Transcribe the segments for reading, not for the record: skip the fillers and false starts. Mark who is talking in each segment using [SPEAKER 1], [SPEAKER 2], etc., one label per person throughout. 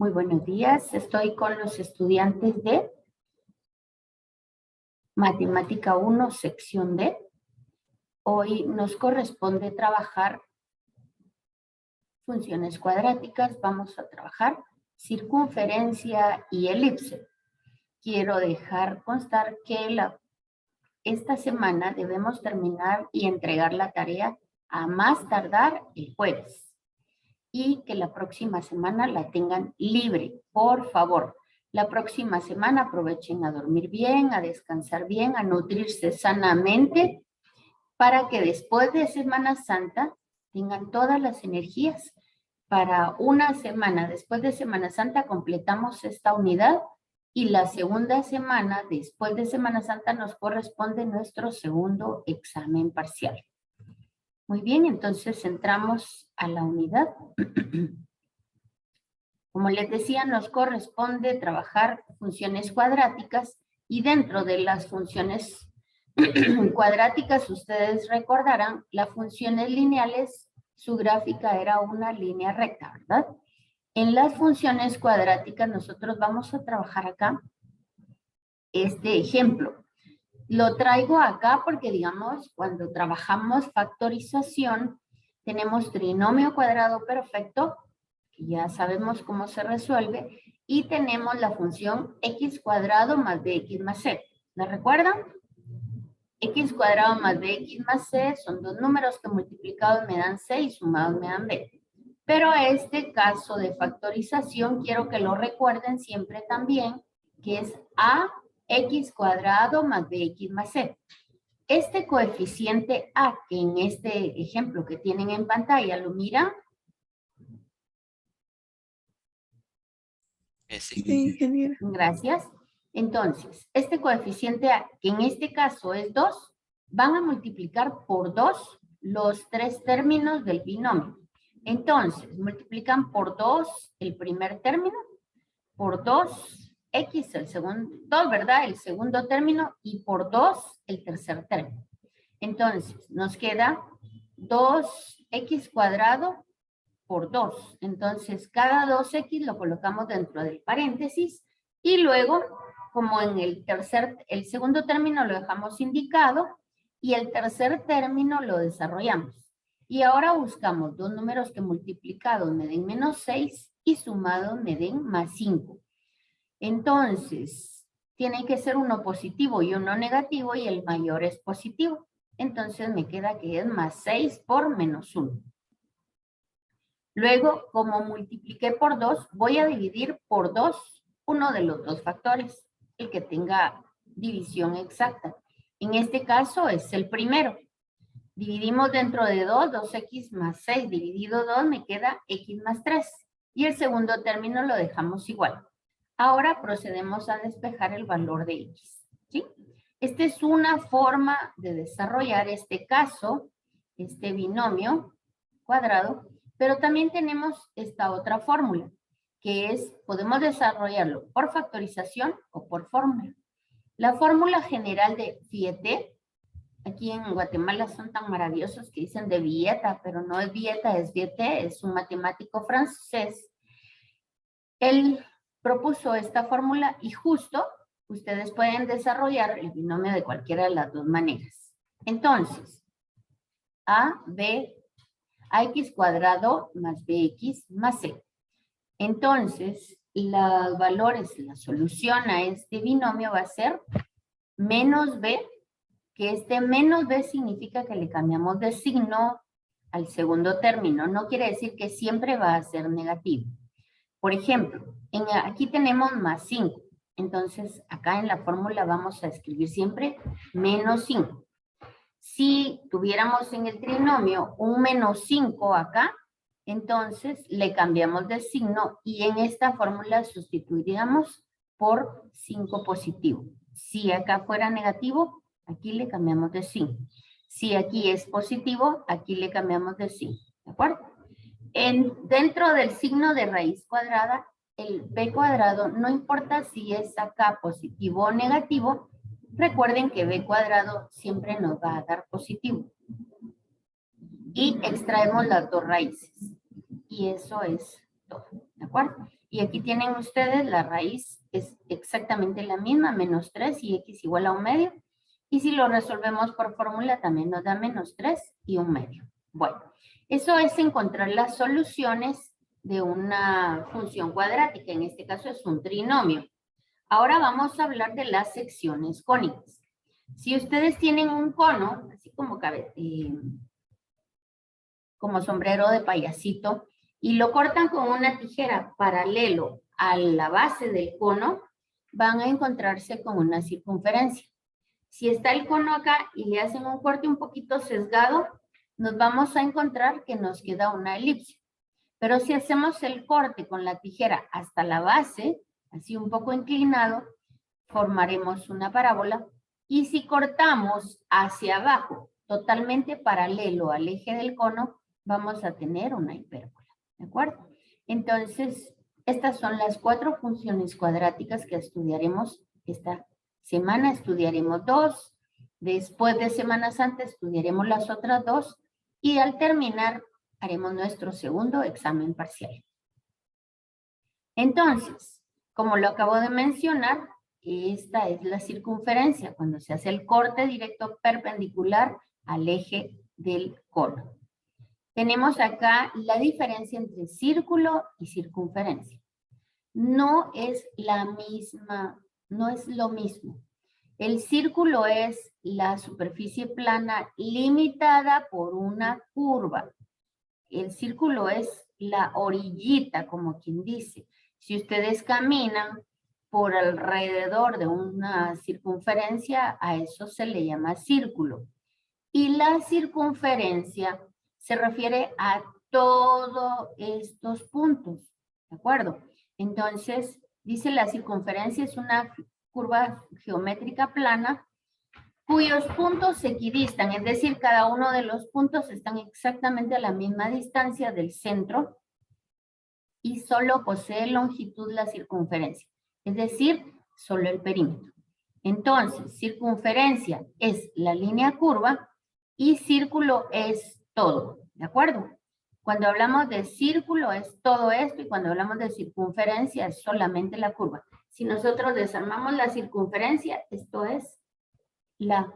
[SPEAKER 1] Muy buenos días. Estoy con los estudiantes de Matemática 1, sección D. Hoy nos corresponde trabajar funciones cuadráticas. Vamos a trabajar circunferencia y elipse. Quiero dejar constar que esta semana debemos terminar y entregar la tarea a más tardar el jueves. Y que la próxima semana la tengan libre, por favor. La próxima semana aprovechen a dormir bien, a descansar bien, a nutrirse sanamente, para que después de Semana Santa tengan todas las energías. Para una semana, después de Semana Santa, completamos esta unidad y la segunda semana, después de Semana Santa, nos corresponde nuestro segundo examen parcial. Muy bien, entonces entramos a la unidad. Como les decía, nos corresponde trabajar funciones cuadráticas y dentro de las funciones cuadráticas, ustedes recordarán, las funciones lineales, su gráfica era una línea recta, ¿verdad? En las funciones cuadráticas nosotros vamos a trabajar acá este ejemplo. Lo traigo acá porque, digamos, cuando trabajamos factorización, tenemos trinomio cuadrado perfecto, que ya sabemos cómo se resuelve, y tenemos la función x cuadrado más bx más c. ¿La recuerdan? X cuadrado más bx más c son dos números que multiplicados me dan c y sumados me dan b. Pero este caso de factorización quiero que lo recuerden siempre también, que es a x cuadrado más bx más c. Este coeficiente a, que en este ejemplo que tienen en pantalla, ¿lo miran?
[SPEAKER 2] Sí,
[SPEAKER 3] ingeniero.
[SPEAKER 1] Gracias. Entonces, este coeficiente a, que en este caso es 2, van a multiplicar por 2 los tres términos del binomio. Entonces, multiplican por 2 el primer término, por 2 x el segundo, 2, ¿verdad? El segundo término y por 2 el tercer término. Entonces, nos queda 2x cuadrado por 2. Entonces, cada 2x lo colocamos dentro del paréntesis y luego, como en el segundo término lo dejamos indicado y el tercer término lo desarrollamos. Y ahora buscamos dos números que multiplicados me den menos 6 y sumados me den más 5. Entonces, tiene que ser uno positivo y uno negativo y el mayor es positivo. Entonces me queda que es más 6 por menos 1. Luego, como multipliqué por 2, voy a dividir por 2 uno de los dos factores, el que tenga división exacta. En este caso es el primero. Dividimos dentro de 2, 2x más 6 dividido 2 me queda x más 3. Y el segundo término lo dejamos igual. Ahora procedemos a despejar el valor de x, ¿sí? Esta es una forma de desarrollar este caso, este binomio cuadrado, pero también tenemos esta otra fórmula, que es, podemos desarrollarlo por factorización o por fórmula. La fórmula general de Vieta, aquí en Guatemala son tan maravillosos que dicen de Vieta, pero no es Vieta, es Vieta, es un matemático francés. Él propuso esta fórmula y justo ustedes pueden desarrollar el binomio de cualquiera de las dos maneras. Entonces, ax cuadrado más bx más c. Entonces, los valores, la solución a este binomio va a ser menos b, que este menos b significa que le cambiamos de signo al segundo término. No quiere decir que siempre va a ser negativo. Por ejemplo, aquí tenemos más 5. Entonces, acá en la fórmula vamos a escribir siempre menos 5. Si tuviéramos en el trinomio un menos 5 acá, entonces le cambiamos de signo y en esta fórmula sustituiríamos por 5 positivo. Si acá fuera negativo, aquí le cambiamos de signo. Si aquí es positivo, aquí le cambiamos de signo. ¿De acuerdo? Dentro del signo de raíz cuadrada, el b cuadrado, no importa si es acá positivo o negativo, recuerden que b cuadrado siempre nos va a dar positivo. Y extraemos las dos raíces. Y eso es todo, ¿de acuerdo? Y aquí tienen ustedes la raíz, es exactamente la misma, menos 3 y x igual a 1/2. Y si lo resolvemos por fórmula también nos da menos 3 y 1/2. Bueno, eso es encontrar las soluciones de una función cuadrática. En este caso es un trinomio. Ahora vamos a hablar de las secciones cónicas. Si ustedes tienen un cono, así como sombrero de payasito, y lo cortan con una tijera paralelo a la base del cono, van a encontrarse con una circunferencia. Si está el cono acá y le hacen un corte un poquito sesgado, nos vamos a encontrar que nos queda una elipse. Pero si hacemos el corte con la tijera hasta la base, así un poco inclinado, formaremos una parábola. Y si cortamos hacia abajo, totalmente paralelo al eje del cono, vamos a tener una hipérbola. ¿De acuerdo? Entonces, estas son las 4 funciones cuadráticas que estudiaremos esta semana. Estudiaremos 2. Después de Semana Santa estudiaremos las otras 2. Y al terminar, haremos nuestro segundo examen parcial. Entonces, como lo acabo de mencionar, esta es la circunferencia cuando se hace el corte directo perpendicular al eje del cono. Tenemos acá la diferencia entre círculo y circunferencia. No es la misma, no es lo mismo. El círculo es la superficie plana limitada por una curva. El círculo es la orillita, como quien dice. Si ustedes caminan por alrededor de una circunferencia, a eso se le llama círculo. Y la circunferencia se refiere a todos estos puntos, ¿de acuerdo? Entonces, dice la circunferencia es una curva geométrica plana cuyos puntos se equidistan, es decir, cada uno de los puntos están exactamente a la misma distancia del centro y solo posee longitud la circunferencia, es decir, solo el perímetro. Entonces, circunferencia es la línea curva y círculo es todo, ¿de acuerdo? Cuando hablamos de círculo es todo esto y cuando hablamos de circunferencia es solamente la curva. Si nosotros desarmamos la circunferencia, esto es la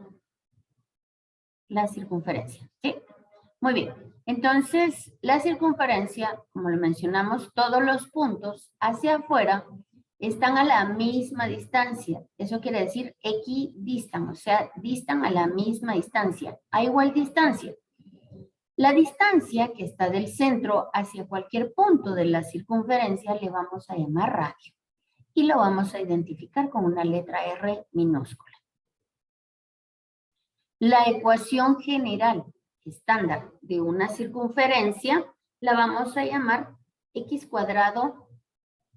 [SPEAKER 1] circunferencia, ¿sí? Muy bien. Entonces, la circunferencia, como lo mencionamos, todos los puntos hacia afuera están a la misma distancia. Eso quiere decir equidistan, o sea, distan a la misma distancia, a igual distancia. La distancia que está del centro hacia cualquier punto de la circunferencia le vamos a llamar radio y lo vamos a identificar con una letra R minúscula. La ecuación general estándar de una circunferencia la vamos a llamar x cuadrado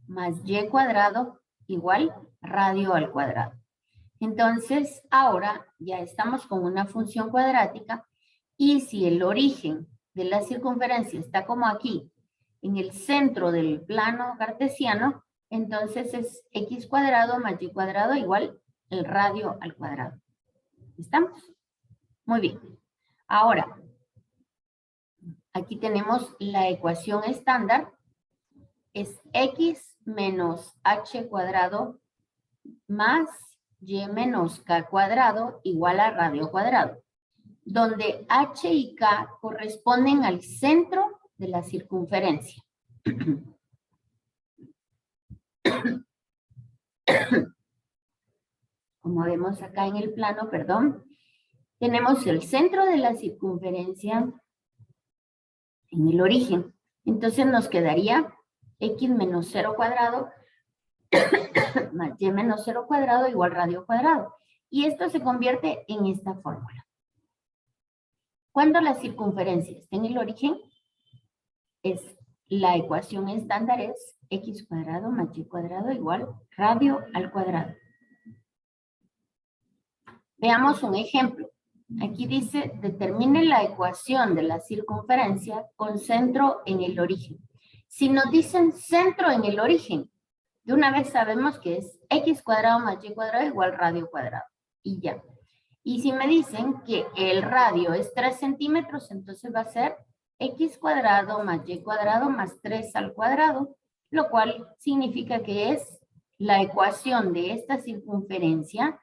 [SPEAKER 1] más y cuadrado igual radio al cuadrado. Entonces, ahora ya estamos con una función cuadrática y si el origen de la circunferencia está como aquí, en el centro del plano cartesiano, entonces es x cuadrado más y cuadrado igual el radio al cuadrado. ¿Estamos? Muy bien. Ahora, aquí tenemos la ecuación estándar. Es x menos h cuadrado más y menos k cuadrado igual a radio cuadrado, donde h y k corresponden al centro de la circunferencia. Como vemos acá en el plano, perdón, tenemos el centro de la circunferencia en el origen. Entonces nos quedaría x menos 0 cuadrado más y menos 0 cuadrado igual radio cuadrado. Y esto se convierte en esta fórmula. Cuando la circunferencia está en el origen, la ecuación estándar es x cuadrado más y cuadrado igual radio al cuadrado. Veamos un ejemplo. Aquí dice, determine la ecuación de la circunferencia con centro en el origen. Si nos dicen centro en el origen, de una vez sabemos que es x cuadrado más y cuadrado igual radio cuadrado. Y ya. Y si me dicen que el radio es 3 centímetros, entonces va a ser x cuadrado más y cuadrado más 3 al cuadrado. lo cual significa que es la ecuación de esta circunferencia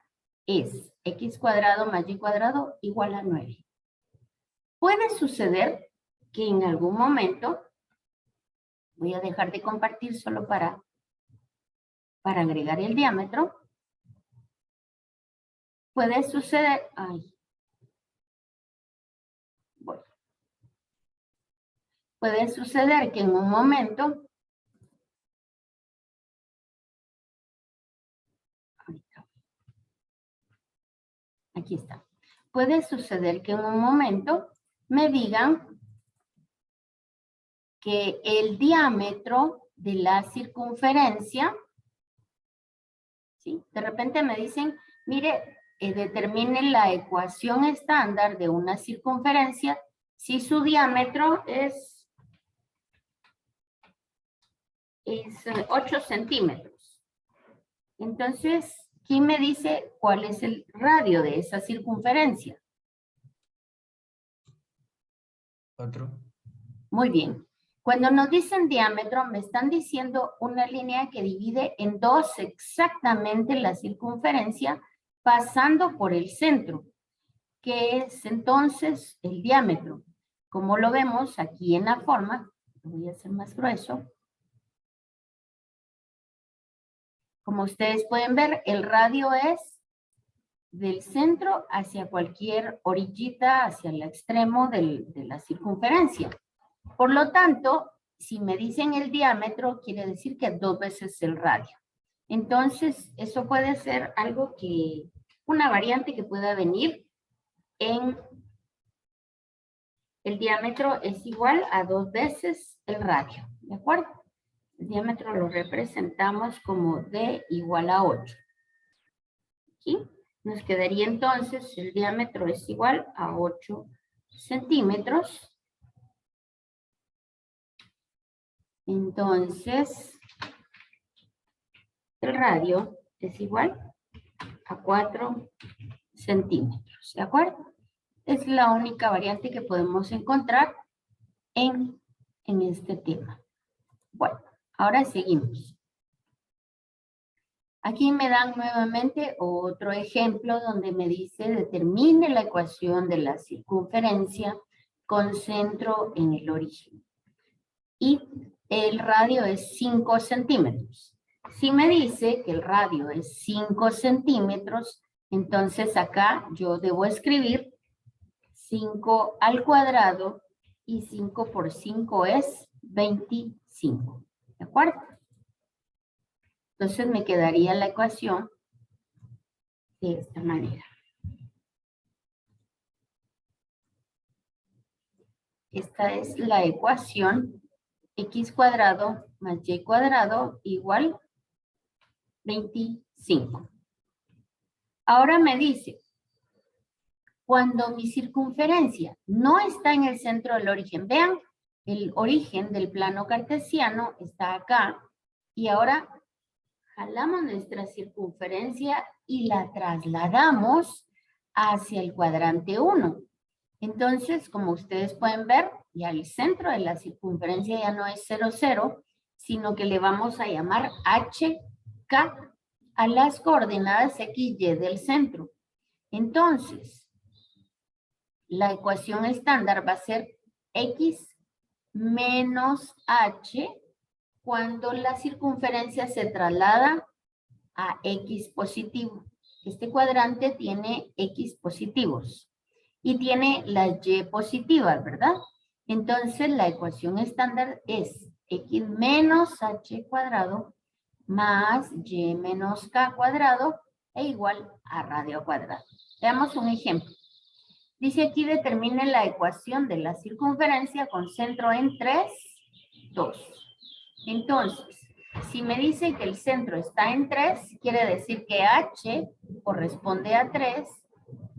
[SPEAKER 1] es x cuadrado más y cuadrado igual a 9. Puede suceder que en algún momento, voy a dejar de compartir solo para agregar el diámetro, puede suceder, puede suceder que en un momento, aquí está, puede suceder que en un momento me digan que el diámetro de la circunferencia, ¿sí? De repente me dicen, mire, determine la ecuación estándar de una circunferencia si su diámetro es 8 centímetros. Entonces, ¿quién me dice cuál es el radio de esa circunferencia?
[SPEAKER 2] 4.
[SPEAKER 1] Muy bien. Cuando nos dicen diámetro, me están diciendo una línea que divide en dos exactamente la circunferencia pasando por el centro, que es entonces el diámetro. Como lo vemos aquí en la forma, lo voy a hacer más grueso. Como ustedes pueden ver, el radio es del centro hacia cualquier orillita, hacia el extremo de la circunferencia. Por lo tanto, si me dicen el diámetro, quiere decir que 2 veces el radio. Entonces, eso puede ser algo que, una variante que pueda venir en el diámetro es igual a 2 veces el radio, ¿de acuerdo? El diámetro lo representamos como D igual a 8. Aquí nos quedaría entonces, el diámetro es igual a 8 centímetros. Entonces, el radio es igual a 4 centímetros, ¿de acuerdo? Es la única variante que podemos encontrar en este tema. Bueno, ahora seguimos. Aquí me dan nuevamente otro ejemplo donde me dice determine la ecuación de la circunferencia con centro en el origen. Y el radio es 5 centímetros. Si me dice que el radio es 5 centímetros, entonces acá yo debo escribir 5 al cuadrado y 5 por 5 es 25. ¿De acuerdo? Entonces me quedaría la ecuación de esta manera. Esta es la ecuación x cuadrado más y cuadrado igual 25. Ahora me dice, cuando mi circunferencia no está en el centro del origen, vean, el origen del plano cartesiano está acá y ahora jalamos nuestra circunferencia y la trasladamos hacia el cuadrante 1. Entonces, como ustedes pueden ver, ya el centro de la circunferencia ya no es 0, 0, sino que le vamos a llamar HK a las coordenadas XY del centro. Entonces, la ecuación estándar va a ser X menos H cuando la circunferencia se traslada a X positivo. Este cuadrante tiene X positivos y tiene las Y positivas, ¿verdad? Entonces la ecuación estándar es X menos H cuadrado más Y menos K cuadrado e igual a radio cuadrado. Veamos un ejemplo. Dice aquí determine la ecuación de la circunferencia con centro en 3, 2. Entonces, si me dice que el centro está en 3, quiere decir que H corresponde a 3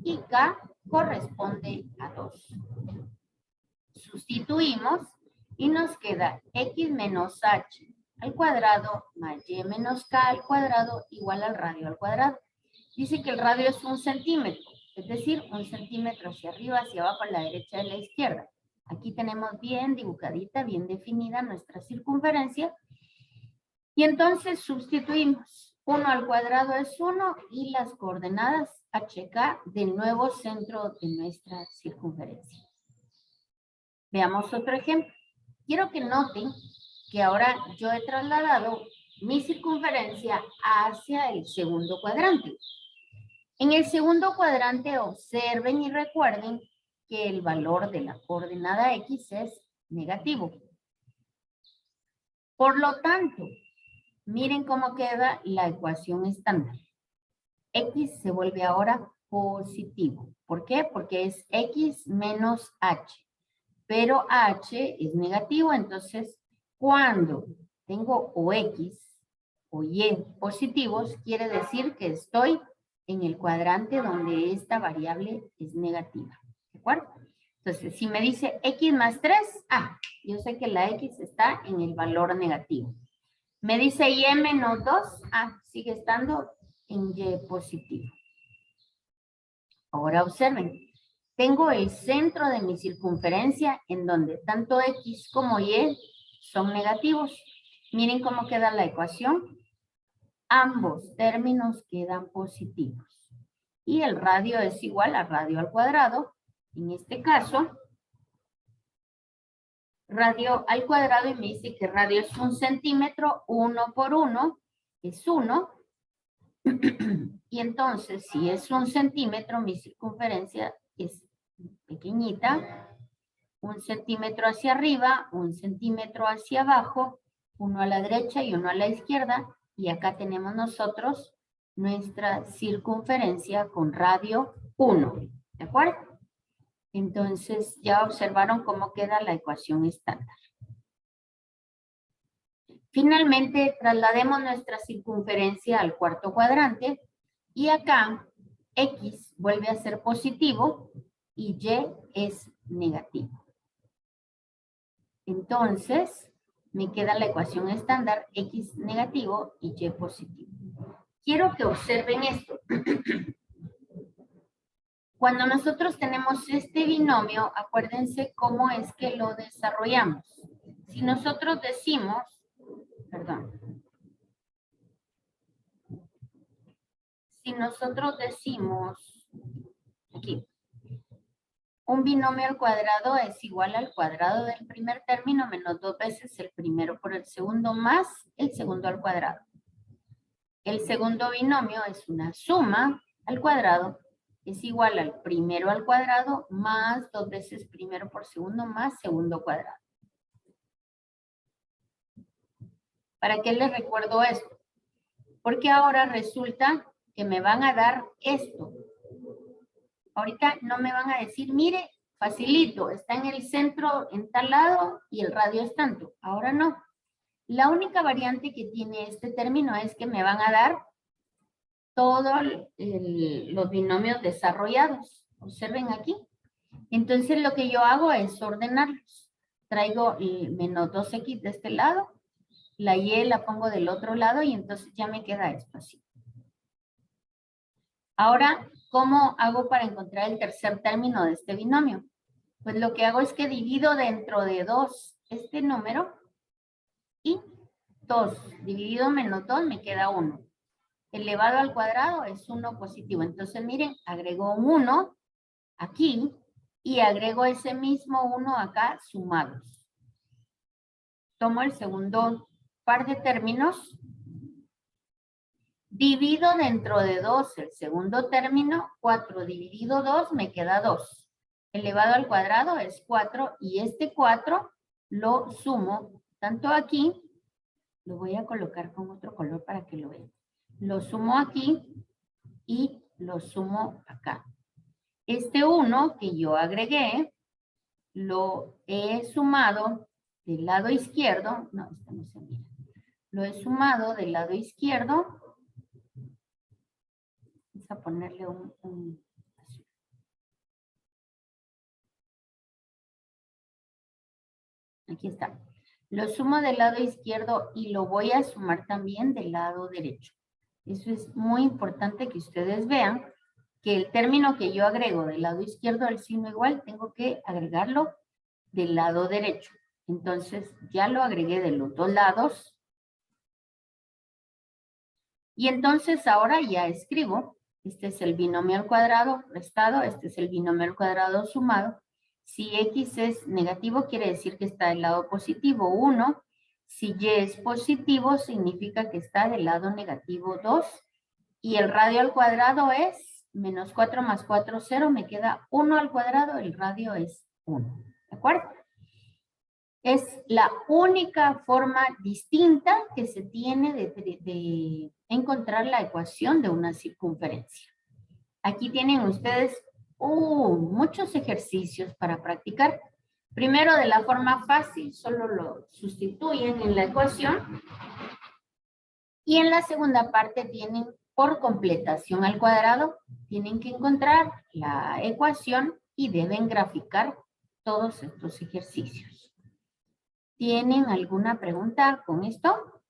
[SPEAKER 1] y K corresponde a 2. Sustituimos y nos queda X menos H al cuadrado más Y menos K al cuadrado igual al radio al cuadrado. Dice que el radio es 1 centímetro, es decir, 1 centímetro hacia arriba, hacia abajo, a la derecha y a la izquierda. Aquí tenemos bien dibujadita, bien definida nuestra circunferencia. Y entonces sustituimos. 1 al cuadrado es 1 y las coordenadas a checar del nuevo centro de nuestra circunferencia. Veamos otro ejemplo. Quiero que noten que ahora yo he trasladado mi circunferencia hacia el segundo cuadrante. En el segundo cuadrante observen y recuerden que el valor de la coordenada X es negativo. Por lo tanto, miren cómo queda la ecuación estándar. X se vuelve ahora positivo. ¿Por qué? Porque es X menos H. Pero H es negativo, entonces cuando tengo o X o Y positivos, quiere decir que estoy en el cuadrante donde esta variable es negativa. ¿De acuerdo? Entonces, si me dice X más 3, yo sé que la X está en el valor negativo. Me dice Y menos 2, sigue estando en Y positivo. Ahora observen, tengo el centro de mi circunferencia en donde tanto X como Y son negativos. Miren cómo queda la ecuación. Ambos términos quedan positivos. Y el radio es igual a radio al cuadrado. En este caso, radio al cuadrado, y me dice que radio es 1 centímetro, 1 por 1 es 1. Y entonces, si es 1 centímetro, mi circunferencia es pequeñita. 1 centímetro hacia arriba, 1 centímetro hacia abajo, 1 a la derecha y 1 a la izquierda. Y acá tenemos nosotros nuestra circunferencia con radio 1. ¿De acuerdo? Entonces, ya observaron cómo queda la ecuación estándar. Finalmente, traslademos nuestra circunferencia al cuarto cuadrante y acá X vuelve a ser positivo y Y es negativo. Entonces, me queda la ecuación estándar X negativo y Y positivo. Quiero que observen esto. Cuando nosotros tenemos este binomio, acuérdense cómo es que lo desarrollamos. Si nosotros decimos, si nosotros decimos, aquí, un binomio al cuadrado es igual al cuadrado del primer término menos 2 veces el primero por el segundo más el segundo al cuadrado. El segundo binomio es una suma al cuadrado, es igual al primero al cuadrado más 2 veces primero por segundo más segundo cuadrado. ¿Para qué les recuerdo esto? Porque ahora resulta que me van a dar esto. Ahorita no me van a decir, mire, facilito, está en el centro en tal lado y el radio es tanto. Ahora no. La única variante que tiene este término es que me van a dar todos los binomios desarrollados. Observen aquí. Entonces lo que yo hago es ordenarlos. Traigo el menos 2x de este lado, la y la pongo del otro lado y entonces ya me queda esto así. Ahora, ¿cómo hago para encontrar el tercer término de este binomio? Pues lo que hago es que divido dentro de 2 este número y 2 dividido menos 2 me queda 1. Elevado al cuadrado es 1 positivo. Entonces, miren, agrego un 1 aquí y agrego ese mismo 1 acá sumados. Tomo el segundo par de términos, divido dentro de 2 el segundo término, 4 dividido 2 me queda 2. Elevado al cuadrado es 4 y este 4 lo sumo tanto aquí, lo voy a colocar con otro color para que lo vean. Lo sumo aquí y lo sumo acá. Este 1 que yo agregué, lo he sumado del lado izquierdo, no, esto no se mira. Lo he sumado del lado izquierdo. Vamos a ponerle un aquí está. Lo sumo del lado izquierdo y lo voy a sumar también del lado derecho. Eso es muy importante que ustedes vean que el término que yo agrego del lado izquierdo al signo igual, tengo que agregarlo del lado derecho. Entonces, ya lo agregué de los dos lados. Y entonces ahora ya escribo, este es el binomio al cuadrado restado, este es el binomio al cuadrado sumado. Si X es negativo, quiere decir que está del lado positivo 1. Si Y es positivo, significa que está del lado negativo 2. Y el radio al cuadrado es menos 4 más 4, 0. Me queda 1 al cuadrado, el radio es 1. ¿De acuerdo? Es la única forma distinta que se tiene de encontrar la ecuación de una circunferencia. Aquí tienen ustedes muchos ejercicios para practicar. Primero, de la forma fácil, solo lo sustituyen en la ecuación. Y en la segunda parte tienen por completación al cuadrado, tienen que encontrar la ecuación y deben graficar todos estos ejercicios. ¿Tienen alguna pregunta con esto?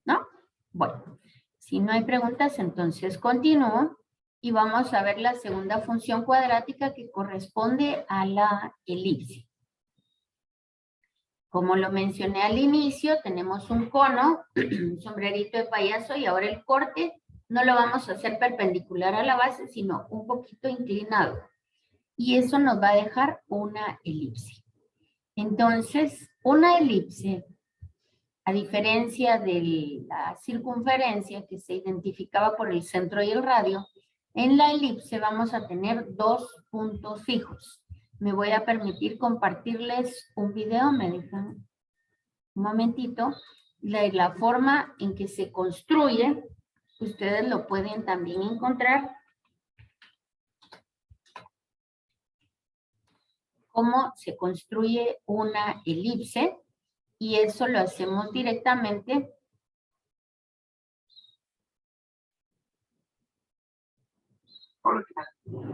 [SPEAKER 1] ¿No? Bueno, si no hay preguntas, entonces continúo y vamos a ver la segunda función cuadrática que corresponde a la elipse. Como lo mencioné al inicio, tenemos un cono, un sombrerito de payaso, y ahora el corte no lo vamos a hacer perpendicular a la base, sino un poquito inclinado. Y eso nos va a dejar una elipse. Entonces, una elipse, a diferencia de la circunferencia que se identificaba por el centro y el radio, en la elipse vamos a tener dos puntos fijos. Me voy a permitir compartirles un video, me dejan un momentito. La forma en que se construye, ustedes lo pueden también encontrar. Cómo se construye una elipse, y eso lo hacemos directamente
[SPEAKER 3] Hola, ¿qué tal?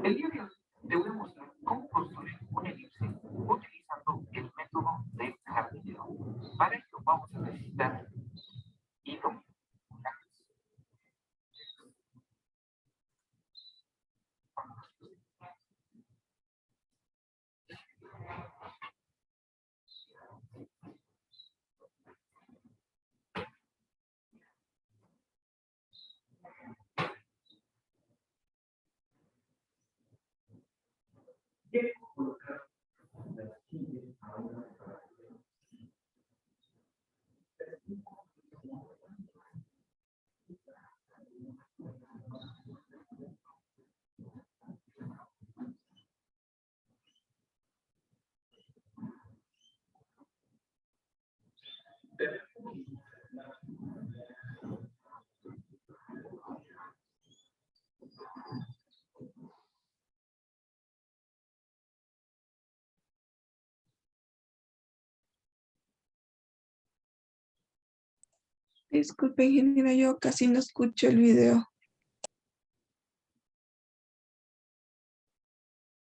[SPEAKER 3] El día de hoy te voy a mostrar cómo construir una elipse utilizando el método del jardinero. Para ello vamos a necesitar hilo, debemos colocar las chiles a una
[SPEAKER 4] Disculpe, ingeniera, yo casi no escucho el video.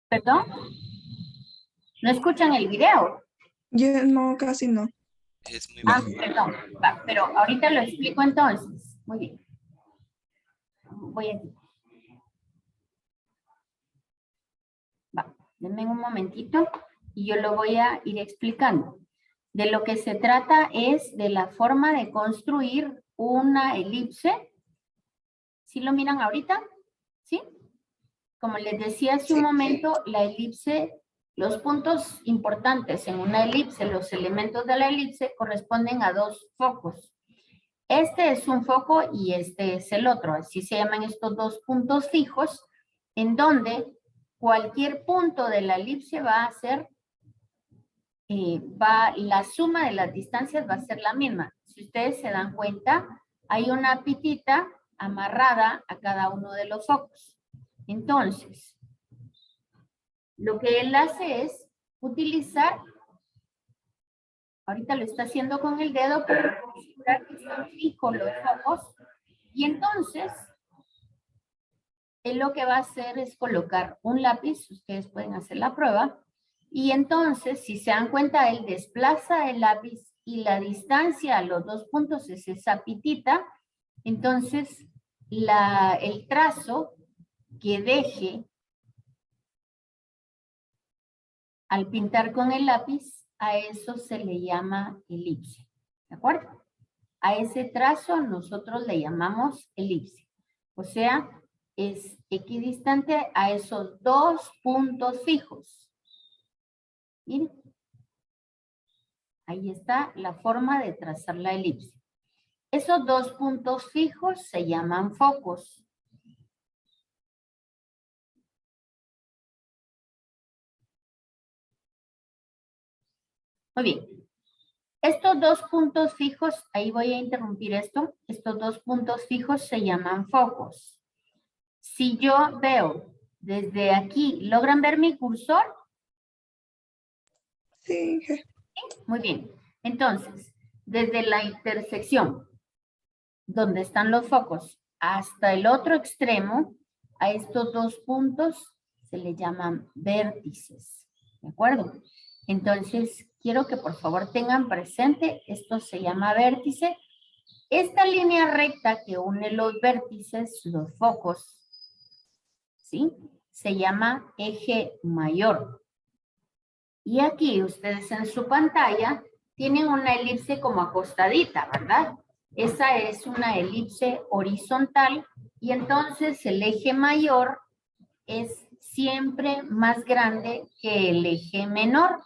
[SPEAKER 1] ¿Perdón? ¿No escuchan el video?
[SPEAKER 4] Yo no, casi no.
[SPEAKER 5] Es muy bajo.
[SPEAKER 1] Perdón. Va, pero ahorita lo explico entonces. Muy bien. Voy aquí. Va, denme un momentito y yo lo voy a ir explicando. De lo que se trata es de la forma de construir una elipse. ¿Sí lo miran ahorita? ¿Sí? Como les decía hace un momento, la elipse, los puntos importantes en una elipse, los elementos de la elipse corresponden a dos focos. Este es un foco y este es el otro. Así se llaman estos dos puntos fijos, en donde cualquier punto de la elipse va a ser, la suma de las distancias va a ser la misma. Si ustedes se dan cuenta, hay una pitita amarrada a cada uno de los focos. Entonces, lo que él hace es utilizar, ahorita lo está haciendo con el dedo para configurar que están fijos los focos, y entonces, él lo que va a hacer es colocar un lápiz, ustedes pueden hacer la prueba, y entonces, si se dan cuenta, él desplaza el lápiz y la distancia a los dos puntos es esa pitita. Entonces, el trazo que deje al pintar con el lápiz, a eso se le llama elipse. ¿De acuerdo? A ese trazo nosotros le llamamos elipse. O sea, es equidistante a esos dos puntos fijos. Miren. Ahí está la forma de trazar la elipse. Esos dos puntos fijos se llaman focos. Muy bien. Estos dos puntos fijos, ahí voy a interrumpir esto. Estos dos puntos fijos se llaman focos. Si yo veo desde aquí, ¿logran ver mi cursor?
[SPEAKER 4] Sí.
[SPEAKER 1] Muy bien. Entonces, desde la intersección, donde están los focos, hasta el otro extremo, a estos dos puntos se le llaman vértices. ¿De acuerdo? Entonces, quiero que por favor tengan presente, esto se llama vértice. Esta línea recta que une los vértices, los focos, ¿sí? Se llama eje mayor. Y aquí ustedes en su pantalla tienen una elipse como acostadita, ¿verdad? Esa es una elipse horizontal y entonces el eje mayor es siempre más grande que el eje menor.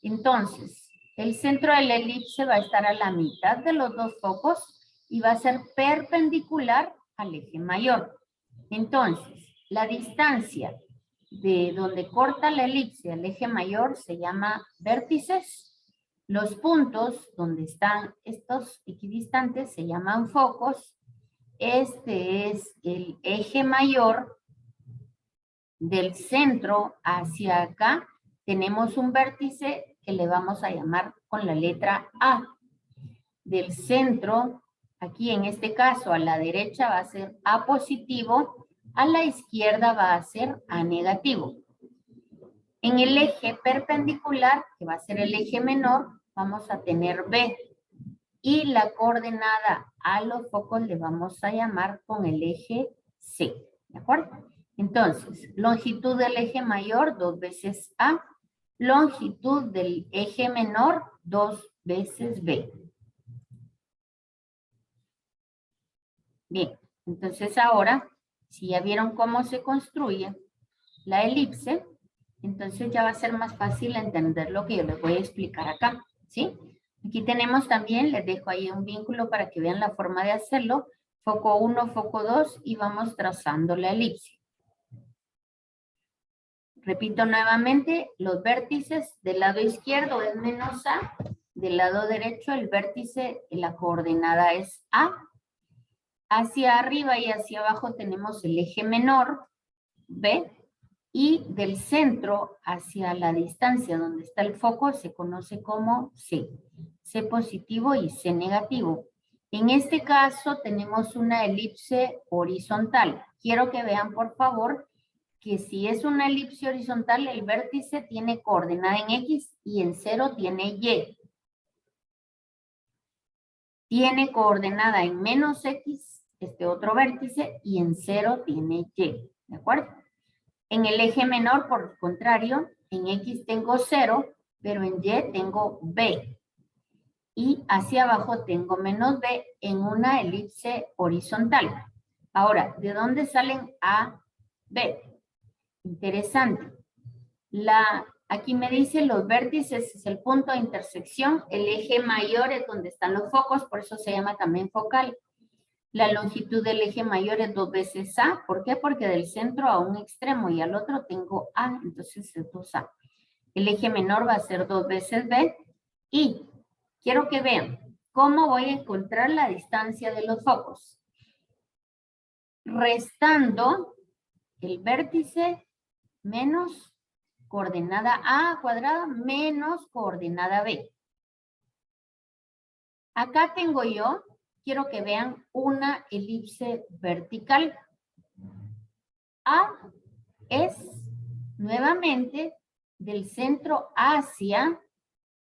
[SPEAKER 1] Entonces, el centro de la elipse va a estar a la mitad de los dos focos y va a ser perpendicular al eje mayor. Entonces, la distancia de donde corta la elipse al eje mayor se llama vértices. Los puntos donde están estos equidistantes se llaman focos. Este es el eje mayor. Del centro hacia acá tenemos un vértice que le vamos a llamar con la letra A. Del centro, aquí en este caso a la derecha va a ser A positivo, a la izquierda va a ser A negativo. En el eje perpendicular, que va a ser el eje menor, vamos a tener B. Y la coordenada a los focos le vamos a llamar con el eje C. ¿De acuerdo? Entonces, longitud del eje mayor, 2 veces A. Longitud del eje menor, 2 veces B. Bien, entonces ahora, si ya vieron cómo se construye la elipse, entonces ya va a ser más fácil entender lo que yo les voy a explicar acá, ¿sí? Aquí tenemos también, les dejo ahí un vínculo para que vean la forma de hacerlo. Foco 1, foco 2 y vamos trazando la elipse. Repito nuevamente, los vértices del lado izquierdo es menos A, del lado derecho el vértice, la coordenada es A. Hacia arriba y hacia abajo tenemos el eje menor, B, y del centro hacia la distancia donde está el foco se conoce como C. C positivo y C negativo. En este caso tenemos una elipse horizontal. Quiero que vean por favor que si es una elipse horizontal, el vértice tiene coordenada en X y en 0 tiene Y. Tiene coordenada en menos X, este otro vértice, y en 0 tiene Y. ¿De acuerdo? En el eje menor, por el contrario, en X tengo 0, pero en Y tengo B. Y hacia abajo tengo menos B en una elipse horizontal. Ahora, ¿de dónde salen A, B? Interesante. Aquí me dice los vértices es el punto de intersección. El eje mayor es donde están los focos, por eso se llama también focal. La longitud del eje mayor es 2 veces A. ¿Por qué? Porque del centro a un extremo y al otro tengo A, entonces es 2A. El eje menor va a ser 2 veces B. Y quiero que vean cómo voy a encontrar la distancia de los focos. Restando el vértice menos coordenada A cuadrada menos coordenada B. Acá tengo yo, quiero que vean una elipse vertical. A es nuevamente del centro hacia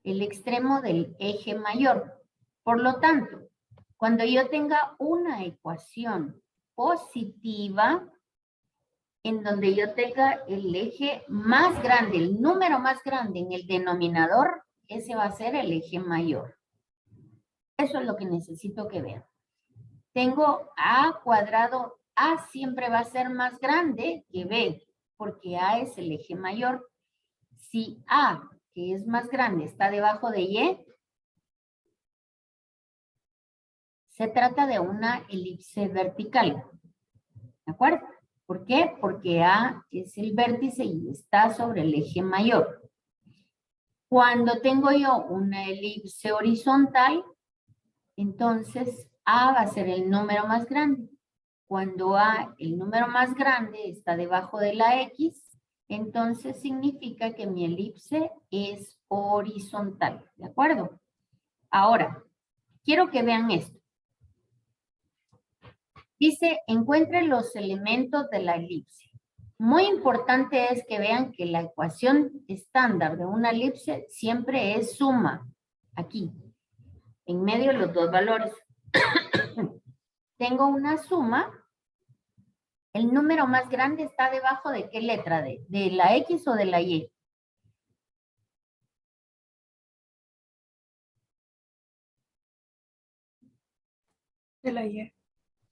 [SPEAKER 1] el extremo del eje mayor. Por lo tanto, cuando yo tenga una ecuación positiva, en donde yo tenga el eje más grande, el número más grande en el denominador, ese va a ser el eje mayor. Eso es lo que necesito que vean. Tengo A cuadrado. A siempre va a ser más grande que B, porque A es el eje mayor. Si A, que es más grande, está debajo de Y, se trata de una elipse vertical. ¿De acuerdo? ¿Por qué? Porque A es el vértice y está sobre el eje mayor. Cuando tengo yo una elipse horizontal, entonces A va a ser el número más grande. Cuando A, el número más grande, está debajo de la X, entonces significa que mi elipse es horizontal. ¿De acuerdo? Ahora, quiero que vean esto. Dice, encuentre los elementos de la elipse. Muy importante es que vean que la ecuación estándar de una elipse siempre es suma. Aquí, en medio de los dos valores. Tengo una suma. El número más grande está debajo de ¿qué letra? ¿De la X o de la Y?
[SPEAKER 4] De la Y.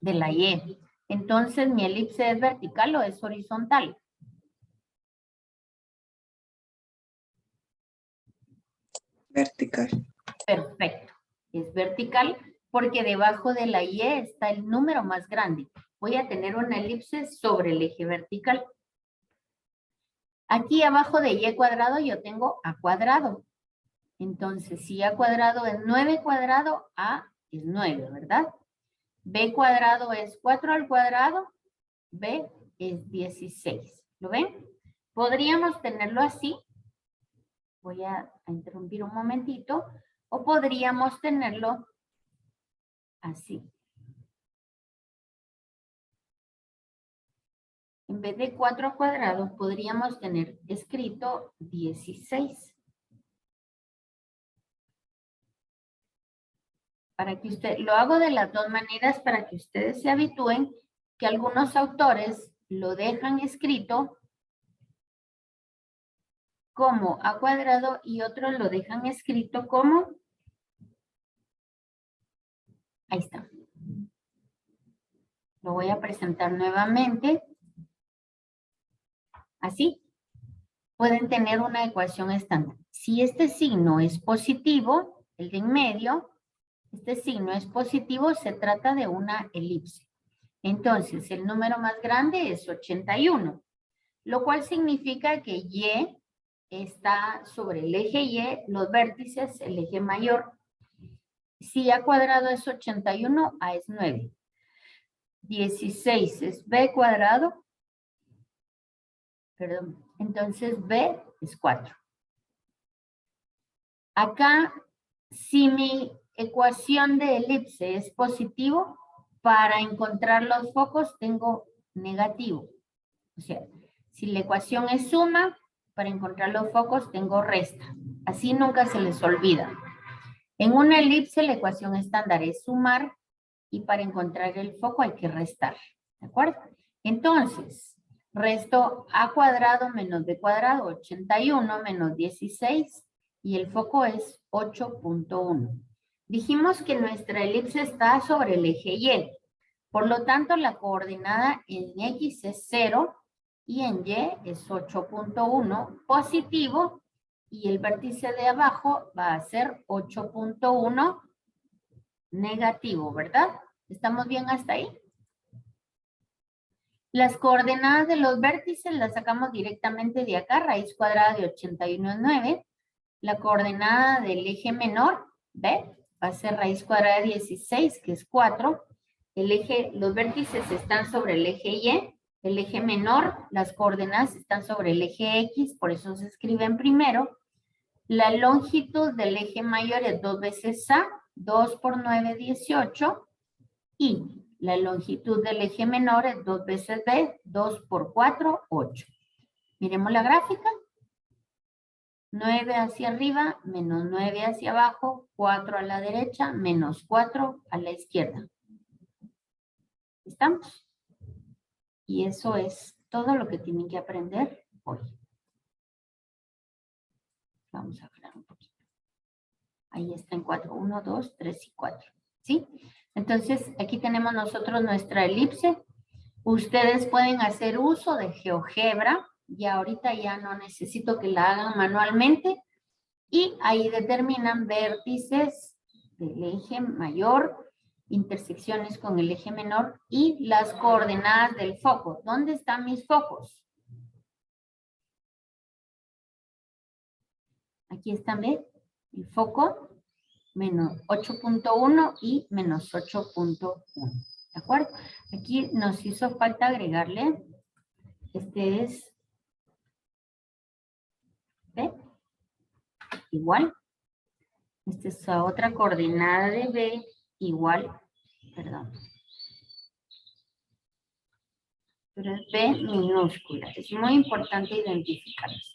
[SPEAKER 1] De la Y. Entonces, ¿mi elipse es vertical o es horizontal?
[SPEAKER 4] Vertical.
[SPEAKER 1] Perfecto. Es vertical porque debajo de la Y está el número más grande. Voy a tener una elipse sobre el eje vertical. Aquí abajo de Y cuadrado yo tengo A cuadrado. Entonces, si A cuadrado es 9 cuadrado, A es 9, ¿verdad? B cuadrado es 4 al cuadrado, B es 16. ¿Lo ven? Podríamos tenerlo así. Voy a interrumpir un momentito. O podríamos tenerlo así. En vez de 4 al cuadrado, podríamos tener escrito 16. Para que usted, lo hago de las dos maneras para que ustedes se habitúen, que algunos autores lo dejan escrito como A cuadrado y otros lo dejan escrito como, ahí está. Lo voy a presentar nuevamente. Así. Pueden tener una ecuación estándar. Si este signo es positivo, el de en medio, este signo es positivo, se trata de una elipse. Entonces, el número más grande es 81, lo cual significa que Y está sobre el eje Y, los vértices, el eje mayor. Si A cuadrado es 81, A es 9. 16 es B cuadrado. Perdón. Entonces B es 4. Acá, si mi ecuación de elipse es positivo, para encontrar los focos tengo negativo. O sea, si la ecuación es suma, para encontrar los focos tengo resta. Así nunca se les olvida. En una elipse la ecuación estándar es sumar y para encontrar el foco hay que restar. ¿De acuerdo? Entonces, resto A cuadrado menos B cuadrado, 81 menos 16 y el foco es 8.1. Dijimos que nuestra elipse está sobre el eje Y. Por lo tanto, la coordenada en X es 0 y en Y es 8.1 positivo y el vértice de abajo va a ser 8.1 negativo, ¿verdad? ¿Estamos bien hasta ahí? Las coordenadas de los vértices las sacamos directamente de acá, raíz cuadrada de 81 es 9. La coordenada del eje menor, ¿ve? Va a ser raíz cuadrada de 16, que es 4. Los vértices están sobre el eje Y. El eje menor, las coordenadas están sobre el eje X, por eso se escriben primero. La longitud del eje mayor es 2 veces A, 2 por 9, 18. Y la longitud del eje menor es 2 veces B, 2 por 4, 8. Miremos la gráfica. 9 hacia arriba, menos 9 hacia abajo, 4 a la derecha, menos 4 a la izquierda. ¿Estamos? Y eso es todo lo que tienen que aprender hoy. Vamos a hablar un poquito. Ahí está en 4. 1, 2, 3 y 4. ¿Sí? Entonces, aquí tenemos nosotros nuestra elipse. Ustedes pueden hacer uso de GeoGebra. Y ahorita ya no necesito que la hagan manualmente. Y ahí determinan vértices del eje mayor, intersecciones con el eje menor y las coordenadas del foco. ¿Dónde están mis focos? Aquí están, ¿ve? El foco, menos 8.1 y menos 8.1. ¿De acuerdo? Aquí nos hizo falta agregarle, este es, ¿ve? Igual. Esta es la otra coordenada de B, igual, perdón. Pero es B minúscula. Es muy importante identificarlos.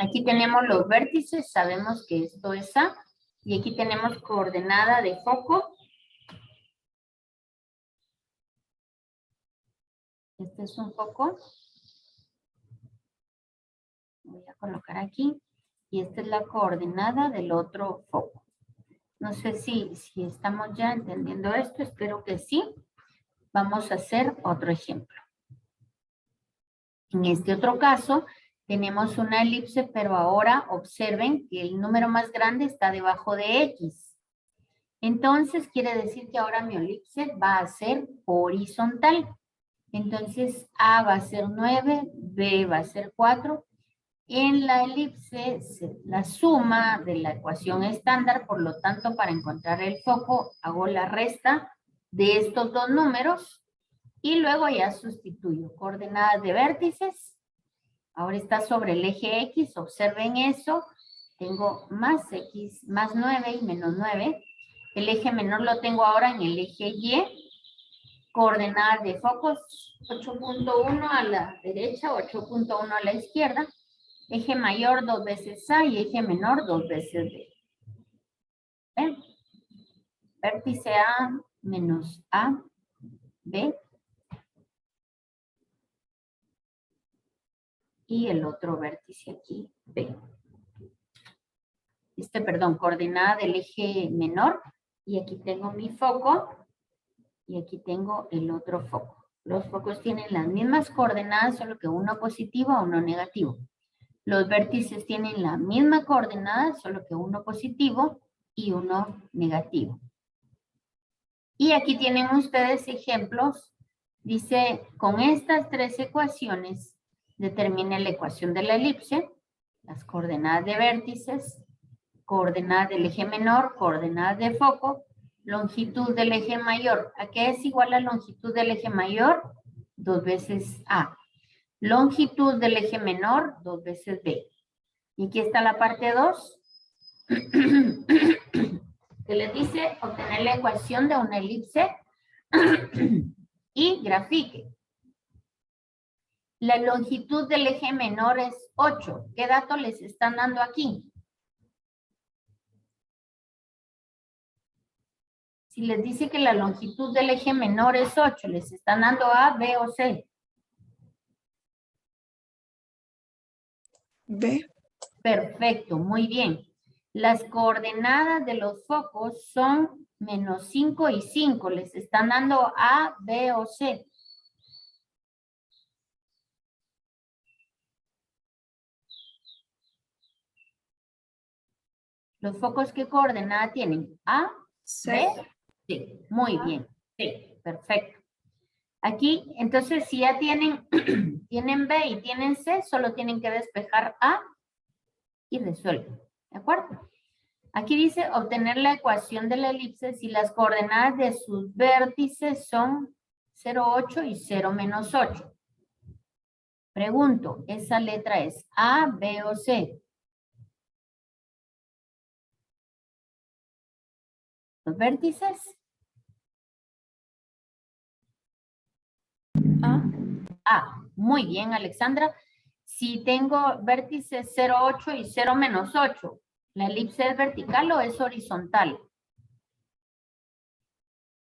[SPEAKER 1] Aquí tenemos los vértices, sabemos que esto es A. Y aquí tenemos coordenada de foco. Este es un foco. Voy a colocar aquí. Y esta es la coordenada del otro foco. No sé si estamos ya entendiendo esto. Espero que sí. Vamos a hacer otro ejemplo. En este otro caso, tenemos una elipse, pero ahora observen que el número más grande está debajo de X. Entonces, quiere decir que ahora mi elipse va a ser horizontal. Entonces, A va a ser 9, B va a ser 4. En la elipse, la suma de la ecuación estándar, por lo tanto, para encontrar el foco, hago la resta de estos dos números y luego ya sustituyo coordenadas de vértices. Ahora está sobre el eje X, observen eso. Tengo más X, más 9 y menos 9. El eje menor lo tengo ahora en el eje Y. Coordenadas de focos, 8.1 a la derecha, 8.1 a la izquierda. Eje mayor 2 veces A y eje menor 2 veces B. ¿Ven? Vértice A menos A, B. Y el otro vértice aquí, B. Perdón, coordenada del eje menor. Y aquí tengo mi foco. Y aquí tengo el otro foco. Los focos tienen las mismas coordenadas, solo que uno positivo o uno negativo. Los vértices tienen la misma coordenada, solo que uno positivo y uno negativo. Y aquí tienen ustedes ejemplos. Dice, con estas tres ecuaciones, determine la ecuación de la elipse, las coordenadas de vértices, coordenadas del eje menor, coordenadas de foco, longitud del eje mayor. ¿A qué es igual la longitud del eje mayor? 2 veces A. Longitud del eje menor, 2 veces B. Y aquí está la parte 2. Que les dice obtener la ecuación de una elipse y grafique. La longitud del eje menor es 8. ¿Qué dato les están dando aquí? Si les dice que la longitud del eje menor es 8, les están dando A, B o C.
[SPEAKER 4] B.
[SPEAKER 1] Perfecto, muy bien. Las coordenadas de los focos son menos 5 y 5. Les están dando A, B o C. ¿Los focos qué coordenada tienen? ¿A?
[SPEAKER 4] C.
[SPEAKER 1] ¿B? Sí, muy bien. Sí, perfecto. Aquí, entonces, si ya tienen, tienen B y tienen C, solo tienen que despejar A y resuelven. ¿De acuerdo? Aquí dice obtener la ecuación de la elipse si las coordenadas de sus vértices son 0, 8 y 0, menos 8. Pregunto, ¿esa letra es A, B o C? ¿Los vértices?
[SPEAKER 4] A.
[SPEAKER 1] A. Muy bien, Alexandra. Si tengo vértices 0, 8 y 0, menos 8, ¿la elipse es vertical o es horizontal?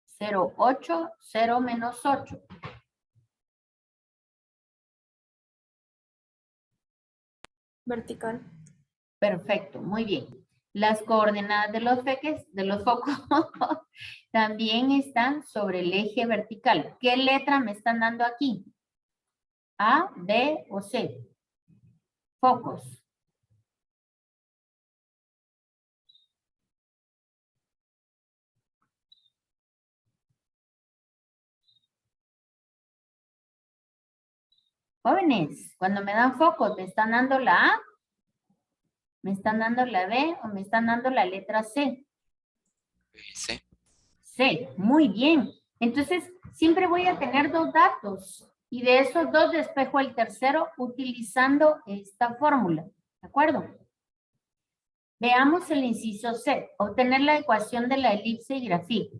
[SPEAKER 1] 0, 8, 0, menos 8.
[SPEAKER 5] Vertical.
[SPEAKER 1] Perfecto, muy bien. Las coordenadas de los focos también están sobre el eje vertical. ¿Qué letra me están dando aquí? A, B o C. Focos. Jóvenes, cuando me dan focos, ¿me están dando la A? ¿Me están dando la B o me están dando la letra C?
[SPEAKER 5] Sí.
[SPEAKER 1] C, muy bien. Entonces, siempre voy a tener dos datos y de esos dos despejo el tercero utilizando esta fórmula. ¿De acuerdo? Veamos el inciso C, obtener la ecuación de la elipse y grafico.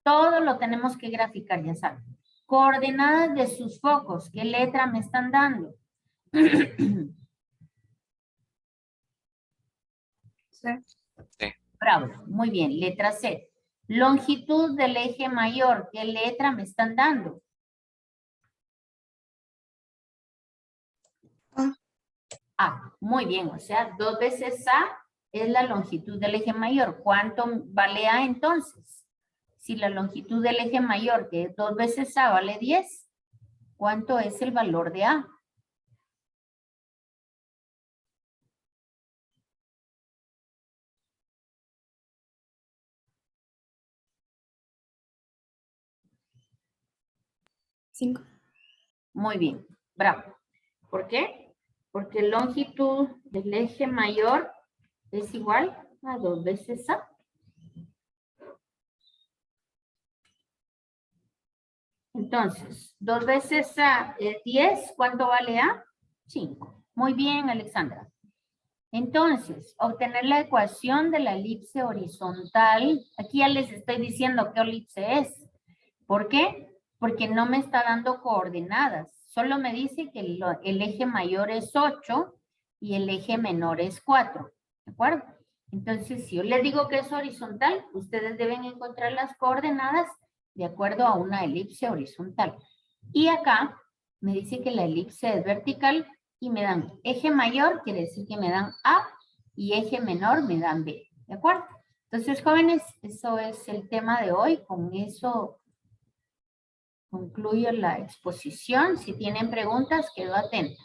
[SPEAKER 1] Todo lo tenemos que graficar, ya saben. Coordenadas de sus focos, ¿qué letra me están dando?
[SPEAKER 4] Sí.
[SPEAKER 1] Bravo, muy bien, letra C. Longitud del eje mayor, ¿qué letra me están dando?
[SPEAKER 4] A.
[SPEAKER 1] A, muy bien, o sea, 2 veces A es la longitud del eje mayor. ¿Cuánto vale A entonces? Si la longitud del eje mayor, que es 2 veces A, vale 10, ¿cuánto es el valor de A?
[SPEAKER 4] Cinco.
[SPEAKER 1] Muy bien, bravo. ¿Por qué? Porque longitud del eje mayor es igual a 2 veces A. Entonces, 2 veces A es 10. ¿Cuánto vale A? 5. Muy bien, Alexandra. Entonces, obtener la ecuación de la elipse horizontal. Aquí ya les estoy diciendo qué elipse es. ¿Por qué? Porque no me está dando coordenadas. Solo me dice que el eje mayor es 8 y el eje menor es 4. ¿De acuerdo? Entonces, si yo les digo que es horizontal, ustedes deben encontrar las coordenadas de acuerdo a una elipse horizontal. Y acá me dice que la elipse es vertical y me dan eje mayor, quiere decir que me dan A, y eje menor me dan B. ¿De acuerdo? Entonces, jóvenes, eso es el tema de hoy. Con eso concluyo la exposición. Si tienen preguntas, quedo atenta.